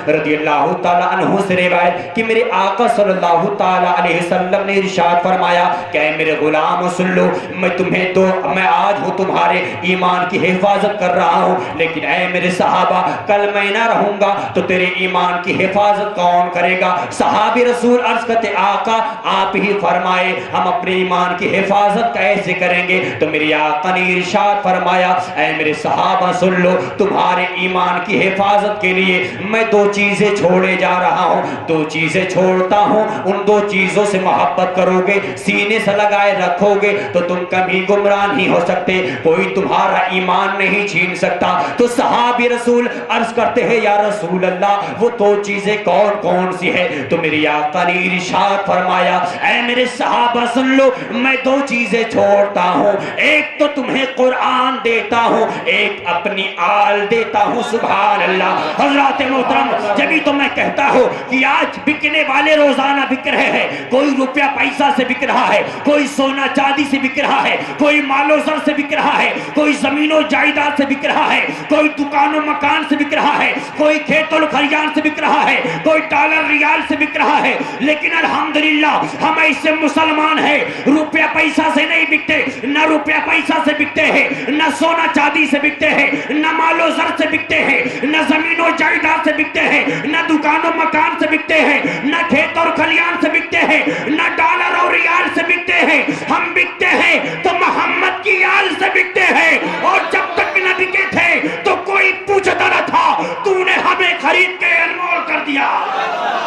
रदियल्लाहु ताला अन्हु से रिवायत कि मेरे आका सल्लल्लाहु ताला अलैहि वसल्लम ने इरशाद फरमाया कि मेरे गुलाम सुन लो, मैं आज हूँ तुम्हारे ईमान की हिफाजत कर रहा हूँ, लेकिन ऐ मेरे सहाबा कल मैं ना रहूंगा तो तेरे ईमान की हिफाजत कौन करेगा? सहाबी रसूल अर्ज करते आका आप ही फरमाए हम अपने ईमान की हिफाजत कैसे करेंगे? तो मेरे आका ने इरशाद फरमाया ऐ मेरे सहाबा सुन लो, तुम्हारे ईमान की हिफाजत के लिए मैं दो चीजें छोड़े जा रहा हूँ, दो चीजें छोड़ता हूँ। उन दो चीजों से मोहब्बत करोगे, सीने से लगाए रखोगे तो तुम कभी गुमराह नहीं हो सकते, कोई तुम्हारा ईमान नहीं छीन सकता। तो सहाबी रसूल अर्ज करते हैं या रसूल अल्लाह वो दो चीजें कौन कौन सी है? तो मेरी आका ने इरशाद फरमाया ऐ मेरे सहाबा सुन लो, मैं दो चीजें छोड़ता हूँ, एक तो तुम्हें कुरान देता हूँ, एक अपनी आल देता हूँ। सुभान अल्लाह। हजरत मोहतरम, जब तो मैं कहता हूँ कि आज बिकने वाले रोजाना बिक रहे हैं, कोई रुपया पैसा से बिक रहा है, कोई सोना चांदी से बिक रहा है, कोई मालो जर से बिक रहा है, कोई जमीनों जायदाद से बिक रहा है, कोई दुकानों मकान से बिक रहा है, कोई खेतों खलियान से बिक रहा है, कोई डॉलर रियाल से बिक रहा है। लेकिन अल्हम्दुलिल्लाह हम ऐसे मुसलमान हैं, रुपया पैसा से नहीं बिकते, न रुपया पैसा से बिकते हैं, न सोना चांदी से बिकते हैं, न मालो जर से बिकते हैं, न जमीनों जायदाद से बिकते हैं, न दुकानों मकान से बिकते हैं, न खेत और खलियान से बिकते हैं, न डॉलर और रियाल से बिकते हैं। हम बिकते हैं तो मोहम्मद की आल से बिकते हैं, और जब तक न बिके थे तो कोई पूछता न था, तूने हमें खरीद के अनमोल कर दिया।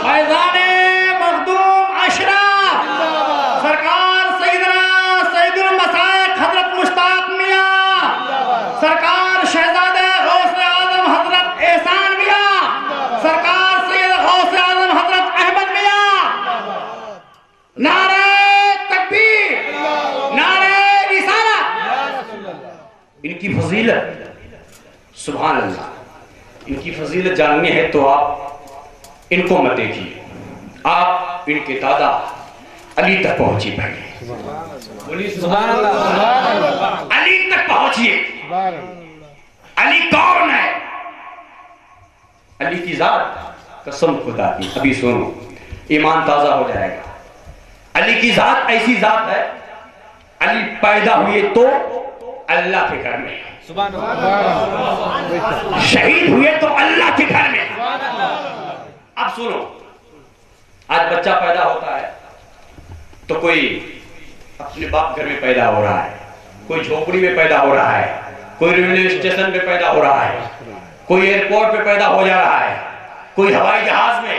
फैज़ाने मखदूम अशरा सरकार सैयदना सैयदुल मसाइक हजरत मुश्ताक मियां, सरकार शहजादे गौसे आजम हजरत एहसान मियां, सरकार सैयद गौसे आजम हजरत अहमद मियां। नारे तकबीर, नारे रिसालत। इनकी फजीलत सुभान अल्लाह, इनकी फजीलत जाननी है तो आप इनको मत देखिए, आप इनके दादा अली तक पहुंची पड़े, बोलिए सुभान अल्लाह। अली तक पहुंचिए। अली कौन है? अली की जात कसम खुदा की, अभी सुनो ईमान ताजा हो जाएगा। अली की जात ऐसी जात है, अली पैदा हुए तो अल्लाह के घर में, शहीद हुए तो अल्लाह के घर में। अब सुनो, आज बच्चा पैदा होता है तो कोई अपने बाप घर में पैदा हो रहा है, कोई झोपड़ी में पैदा हो रहा है, कोई रेलवे स्टेशन पे पैदा हो रहा है, कोई एयरपोर्ट पे पैदा हो जा रहा है, कोई हवाई जहाज में।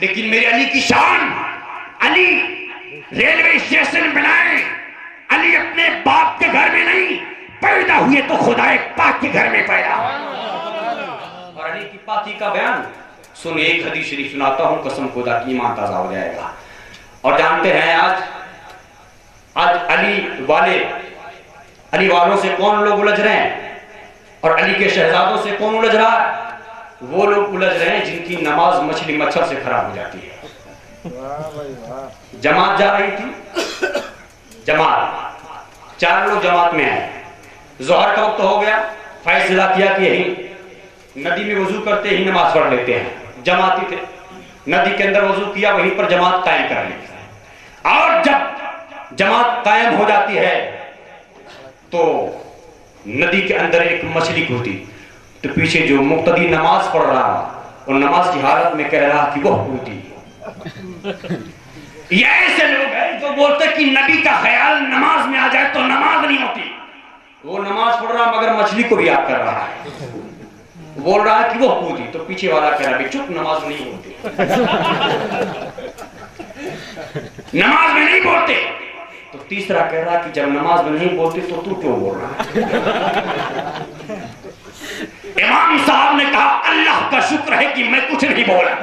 लेकिन मेरे अली की शान, अली रेलवे स्टेशन बनाए, अली अपने बाप के घर में नहीं, पैदा हुए तो खुदाए पाक के घर में पैदा। और अली की पाकी का बयान सुनिए, एक हदीस शरीफ सुनाता हूं, कसम खुदा की ईमान ताजा हो जाएगा। और जानते हैं आज अली वालों से कौन लोग उलझ रहे हैं, और अली के शहजादों से कौन उलझ रहा है? वो लोग उलझ रहे हैं जिनकी नमाज मछली मच्छर से खराब हो जाती है। जमात जा रही थी, जमात 4 लोग जमात में आए, जोहर का वक्त हो गया, फैसला किया कि यही नदी में वजू करते ही नमाज पढ़ लेते हैं। जमाती थे, नदी के अंदर वजू किया, वहीं पर जमात कायम कर ली। और जब जमात कायम हो जाती है तो नदी के अंदर एक मछली कूदी, तो पीछे जो मुक्तदी नमाज पढ़ रहा और नमाज की हालत में कह रहा कि वह कूदी। ये ऐसे लोग हैं जो बोलते कि नबी का ख्याल नमाज में आ जाए तो नमाज नहीं होती। वो नमाज पढ़ रहा मगर मछली को भी याद कर रहा है, बोल रहा है कि वो कूदी, तो पीछे वाला कह रहा है चुप, नमाज नहीं बोलते, नमाज में नहीं बोलते। तो तीसरा कह रहा कि जब नमाज में नहीं बोलते तो तू क्यों बोल रहा है? इमाम साहब ने कहा अल्लाह का शुक्र है कि मैं कुछ नहीं बोला।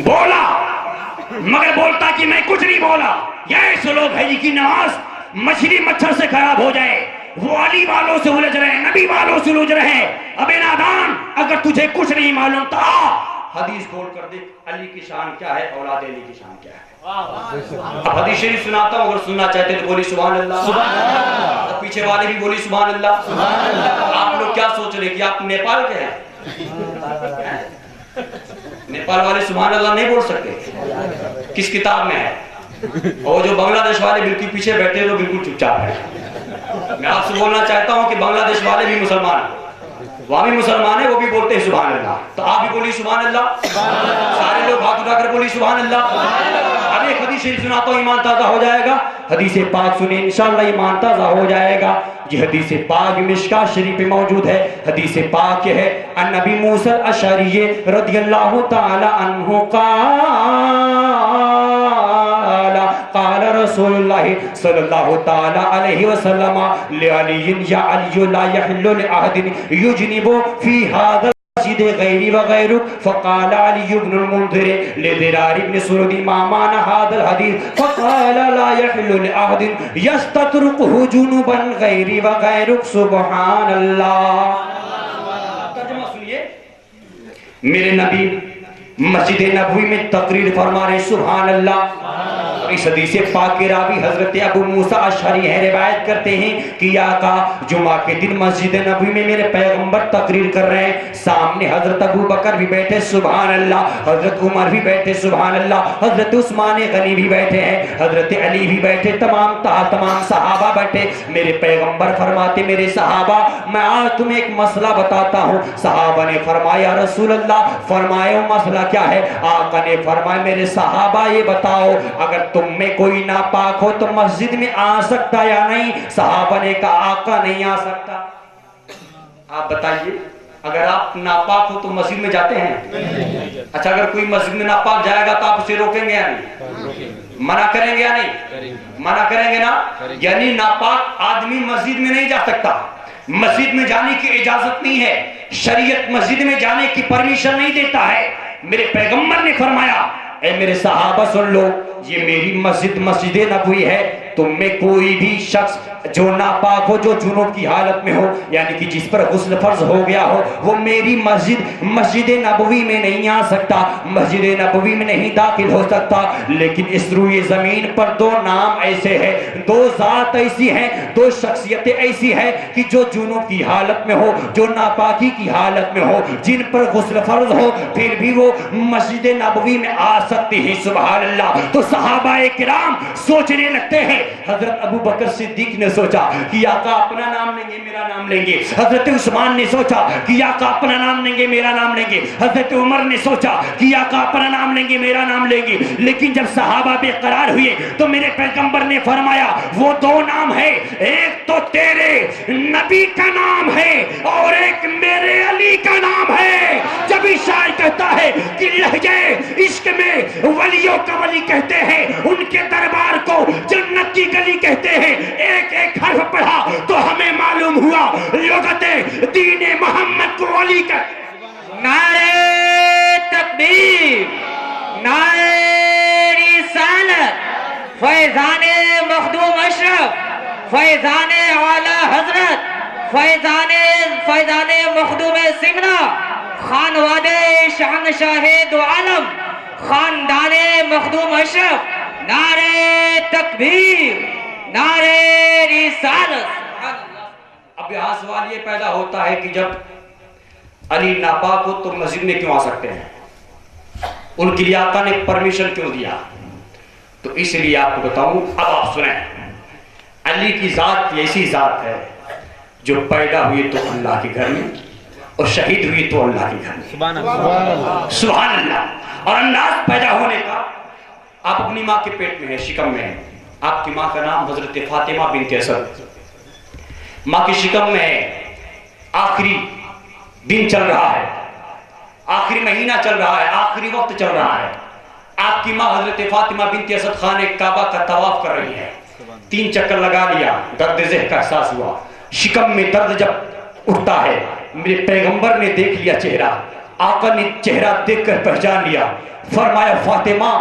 बोला मगर बोलता कि मैं कुछ नहीं बोला। ये ऐसे लोग हैं जिनकी नमाज मछली मच्छर से खराब हो जाए, वो अली वालों से उलझ रहे हैं, नबी वालों से उलझ रहे हैं। अबे नादान, अगर तुझे कुछ नहीं मालूम तो हदीस खोल कर दे, अली की शान क्या है, औलाद अली की शान क्या है। अब हदीस शरीफ सुनाता हूँ, अगर सुनना चाहते तो बोली सुभान अल्लाह, और पीछे वाले भी बोली सुभान अल्लाह। आप लोग क्या सोच रहे कि आप नेपाल के हैं? नेपाल वाले सुभान अल्लाह नहीं बोल सकते, किस किताब में है? और जो बांग्लादेश वाले बिल्कुल पीछे बैठे हैं, वो बिल्कुल चुपचाप है। मैं आपसे बोलना चाहता हूँ कि बांग्लादेश वाले भी मुसलमान हैं, वहां भी मुसलमान है, वो भी बोलते हैं सुभान अल्लाह। तो आप भी बोली सुभान अल्लाह, सारे लोग हाथ उठाकर बोली सुभान अल्लाह। अब एक हदीस शरीफ सुनाता हूं, ईमान ताजा हो जाएगा। हदीस पाक सुने इंशाअल्लाह, ईमान ताजा हो जाएगा। ये हदीस पाक मिशकात शरीफ में मौजूद है। हदीस पाक है अन नबी मूसा अशअरी रदियल्लाहु ताला अन्हु क़ाल रसूलुल्लाह सल्लल्लाहु ताला अलैहि वसल्लम लिअली या अली ला यहिल्लु लिअहदिन युजनिबु फी हाज़ा मस्जिद गैरी व गैरुक फ़क़ाल अली इब्न अल-मुंज़िर लिदिरार इब्न सुरदी मा माना हाज़ल हदीस फ़क़ाल ला यहिल्लु लिअहदिन यस्ततरुकुहु जुनुबन गैरी व गैरुक सुब्हानल्लाह। तर्जुमा सुनिए, मेरे नबी मस्जिद नबवी में तकरीर फरमा रहे सुभान अल्लाह। इस हदीस पाक के रावी हजरत अबू मूसा अशअरी है, रिवायत करते हैं कि आका जुमा के दिन मस्जिद नबवी में मेरे पैगंबर तकरीर कर रहे हैं। सामने हजरत अबू बकर भी बैठे सुभान अल्लाह, हजरत उमर भी बैठे सुभान अल्लाह, हजरत उस्मान गनी भी बैठे हैं, हजरत अली भी बैठे, तमाम सहाबा बैठे। मेरे पैगंबर फरमाते, मेरे सहाबा मैं आज तुम्हें एक मसला बताता हूँ। सहाबा ने फरमाया रसूल अल्लाह, फरमाए मसला क्या है? आका ने फरमाया मेरे सहाबा ये बताओ, अगर तुम में कोई नापाक हो तो मस्जिद में आ सकता या नहीं? सहाबा ने कहा आका नहीं आ सकता। आप बताइए, अगर आप नापाक हो तो मस्जिद में जाते हैं? अच्छा, अगर कोई मस्जिद में नापाक जाएगा तो आप उसे रोकेंगे या नहीं? मना करेंगे या नहीं? मना करेंगे ना। यानी नापाक आदमी मस्जिद में नहीं जा सकता, मस्जिद में जाने की इजाजत नहीं है, शरीयत मस्जिद में जाने की परमिशन नहीं देता है। मेरे पैगंबर ने फरमाया, ए मेरे सहाबा सुन लो, ये मेरी मस्जिद मस्जिद नबवी है, तुम में कोई भी शख्स जो नापाक हो, जो जुनूब की हालत में हो, यानी कि जिस पर गुस्ल फर्ज हो गया हो, वो मेरी मस्जिद नबवी में नहीं आ सकता, मस्जिद नबवी में नहीं दाखिल हो सकता। लेकिन इस रूए जमीन पर दो नाम ऐसे हैं, दो जात ऐसी हैं, दो शख्सियतें ऐसी हैं कि जो जुनूब की हालत में हो, जो नापाकी की हालत में हो, जिन पर गुस्ल फर्ज हो, फिर भी वो मस्जिद नबवी में आ सकती है। सुभान अल्लाह। तो सहाबाए किराम सोचने लगते हैं। हजरत अबू बकर सिद्दीक ने सोचा कि आका अपना नाम लेंगे, मेरा नाम लेंगे। हजरत उस्मान ने सोचा कि आका अपना नाम लेंगे, मेरा नाम लेंगे। हजरत उमर ने सोचा कि आका अपना नाम लेंगे, मेरा नाम लेंगे। लेकिन जब सहाबा बेकरार हुए तो मेरे पैगंबर ने फरमाया वो दो नाम है, एक तो तेरे नबी का नाम है और एक मेरे अली का नाम है। जब शायर कहता है कि लहजे इश्क में वलियों का वली कहते हैं, उनके दरबार को जन्नत की गली कहते हैं, एक एक हर्फ पढ़ा तो हमें मालूम हुआ लुगते दीने मोहम्मद को वली का। नारे तकबीर, नारे रिसालत, फैजाने मखदूम अशरफ, फैजाने आला हजरत, फैजाने मखदूम सिमना, खानवादे शहनशाहे दो आलम, खानदाने मखदूम अशरफ, नारे तकबीर, नारे रिसालत। अब यहाँ सवाल ये पैदा होता है कि जब अली नापाक हो तो मस्जिद में क्यों आ सकते हैं? उनके लिए आका ने परमिशन क्यों दिया? तो इसलिए आपको बताऊं, अब आप सुने। अली की जात ऐसी जात है जो पैदा हुई तो अल्लाह के घर में और शहीद हुई तो अल्लाह के घर में। सुभान अल्लाह, सुभान अल्लाह। और अंदाज पैदा होने का, आप अपनी माँ के पेट में है, शिकम में है। आपकी माँ का नाम हजरत फातिमा बिन्त असद, माँ की शिकम में है। आखिरी दिन चल रहा है, आखिरी महीना चल रहा है, आखिरी वक्त चल रहा है। आपकी माँ हजरत फातिमा बिन्त असद खाने काबा का तवाफ कर रही है। 3 चक्कर लगा लिया, दर्द ज़ेह का एहसास हुआ। शिकम में दर्द जब उठता है, मेरे पैगंबर ने देख लिया चेहरा, आका ने चेहरा देखकर पहचान लिया। फरमाया फातिमा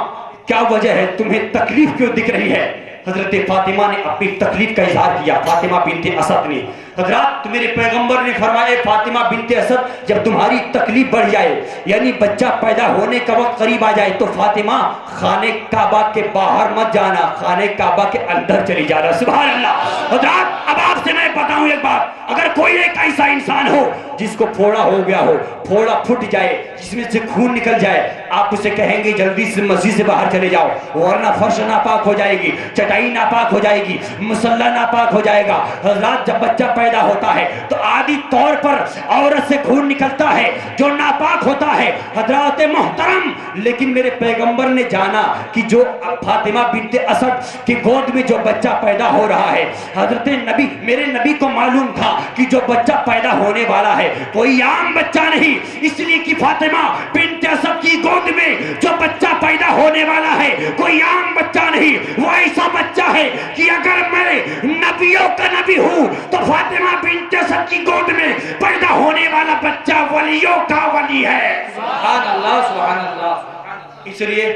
क्या वजह है, तुम्हें तकलीफ क्यों दिख रही है? हजरत फातिमा ने अपनी तकलीफ का इजहार किया। फातिमा बिन्त असद ने हजरात मेरे पैगंबर ने फरमाया फातिमा बिनते असद जब तुम्हारी तकलीफ बढ़ जाए यानी बच्चा पैदा होने का वक्त करीब आ जाए तो फातिमा खाने काबा के बाहर मत जाना, खाने काबा के अंदर चली जाना। सुभान अल्लाह। हजरात अब आपसे मैं बताऊं एक बात, अगर कोई एक ऐसा इंसान हो जिसको फोड़ा हो गया हो, फोड़ा फूट जाए, जिसमें से खून निकल जाए, आप उसे कहेंगे जल्दी से मस्जिद से बाहर चले जाओ वरना फर्श नापाक हो जाएगी, चटाई नापाक हो जाएगी, मुसल्ला नापाक हो जाएगा। हजरात जब बच्चा पैदा होता है तो आदि तौर पर औरत से खून निकलता है जो नापाक होता है हजरात मोहतरम, लेकिन मेरे पैगंबर ने जाना कि जो फातिमा बिनते असद की गोद में जो बच्चा पैदा हो रहा है, हजरत नबी मेरे नबी को मालूम था कि जो बच्चा पैदा होने वाला है कोई आम बच्चा नहीं, इसलिए कि फातिमा बिनते असद की गोद में जो बच्चा पैदा होने वाला है कोई आम बच्चा नहीं, वो ऐसा बच्चा है कि अगर मैं नबियों का नबी हूं तो फातिमा बिनते असद की गोद में पैदा होने वाला बच्चा वलियों का वली है। सुभान अल्लाह, सुभान अल्लाह। इसलिए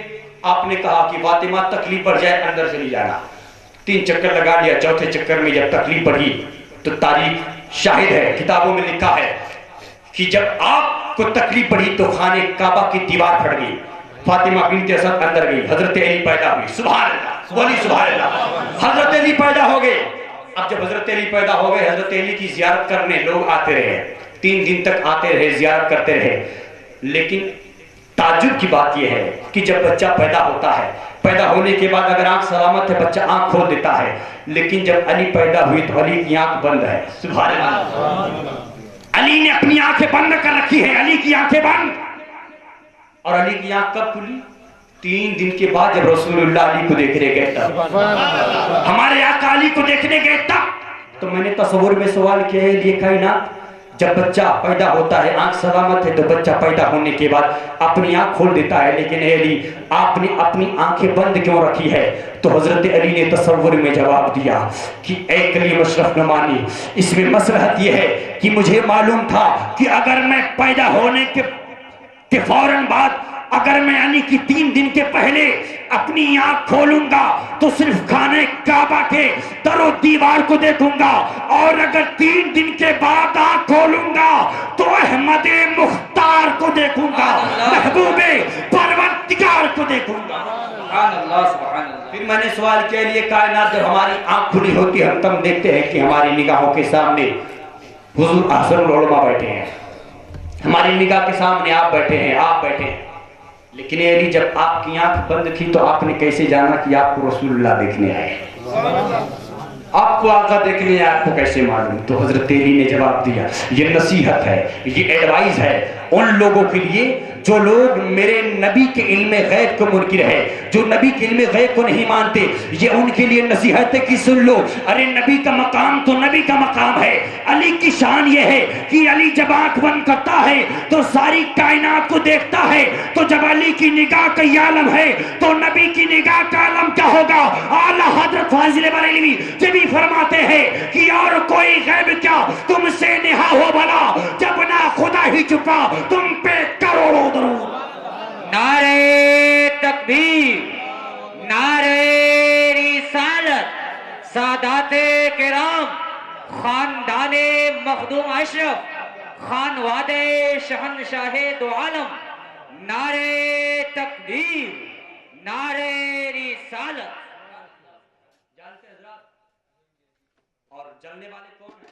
आपने कहा कि फातिमा तकलीफ बढ़ जाए अंदर चली जाना। 3 चक्कर लगा लिया, चौथे चक्कर में जब तकलीफ बढ़ी तो तारीख शाहिद है, किताबों में लिखा है कि जब आपको तकलीफ बढ़ी तो खाने काबा की दीवार फट गई, फातिमा बिनते असद अंदर गई, हजरत अली पैदा हुई। सुभान अल्लाह, बोली सुभान अल्लाह। हजरत अली पैदा हो गए। अब जब हजरत अली पैदा हो गए, हजरत अली की जियारत करने लोग आते रहे, 3 दिन तक आते रहे, जियारत करते रहे। लेकिन ताज्जुब की बात यह है कि जब बच्चा पैदा होता है, पैदा होने के बाद अगर आंख सलामत है बच्चा आंख खोल देता है, लेकिन जब अली पैदा हुई तो अली की आंख बंद है। सुभान अल्लाह। अली ने अपनी आंखें बंद कर रखी है, अली की आंखें बंद। और अली की आंख कब खुली? 3 दिन के बाद जब रसूलुल्लाह अली को देखने गए तब, हमारे आका अली को देखने गए तब। तो मैंने तस्वुर में सवाल किया है, ये कायनात जब बच्चा पैदा होता है आंख सलामत है तो बच्चा पैदा होने के बाद अपनी आंख खोल देता है, लेकिन अली आपने अपनी आंखें बंद क्यों रखी है? तो हजरत अली ने तस्वुर में जवाब दिया कि ए कलीम अशरफ नमानी, इसमें मसलहत यह है कि मुझे मालूम था कि अगर मैं पैदा होने के फौरन बाद अगर मैं अली की 3 दिन के पहले अपनी आंख खोलूंगा तो सिर्फ खाने काबा के दरो दीवार को देखूंगा, और अगर 3 दिन के बाद आंख खोलूंगा तो अहमद मुख्तार को देखूंगा, महबूबे परवरदिगार को देखूंगा। सुभान अल्लाह, सुभान अल्लाह। फिर मैंने सवाल किया, ये कायनात जब हमारी आंख खुली होती है हम तब देखते हैं कि हमारी निगाहों के सामने हुजूर अहसनुल उलमा बैठे हैं, हमारी निगाह के सामने आप बैठे हैं, आप बैठे हैं, लेकिन अली जब आपकी आंख बंद थी तो आपने कैसे जाना कि आपको रसूलुल्लाह देखने आए? आपको आका देखने आए, आपको कैसे मालूम? तो हजरत अली ने जवाब दिया, ये नसीहत है, ये एडवाइस है उन लोगों के लिए जो लोग मेरे नबी के इल्म गैब को मुनकिर है, जो नबी के इल्म गैब को नहीं मानते, ये उनके लिए नसीहत है कि सुन लो, अरे नबी का मकाम तो नबी का मकाम है। अली की शान ये है कि अली जब आंख बंद करता है तो सारी कायनात को देखता है, तो जब अली की निगाह का ये आलम है तो नबी की निगाह का आलम क्या होगा? आला हजरत फाजिल बरेलवी जब भी फरमाते हैं कि और कोई गैब क्या तुमसे नेहा हो भला, जब ना खुदा ही छुपा तुम पे करोड़ों दरूद। नारे तकबीर, नारे रिसालत, सादाते किराम, खानदाने मखदूम अशरफ, खानवादे शहनशाहे दो आलम, नारे तकबीर, नारे रिसालत। जानते हजरात, और जलने वाले कौन हैं?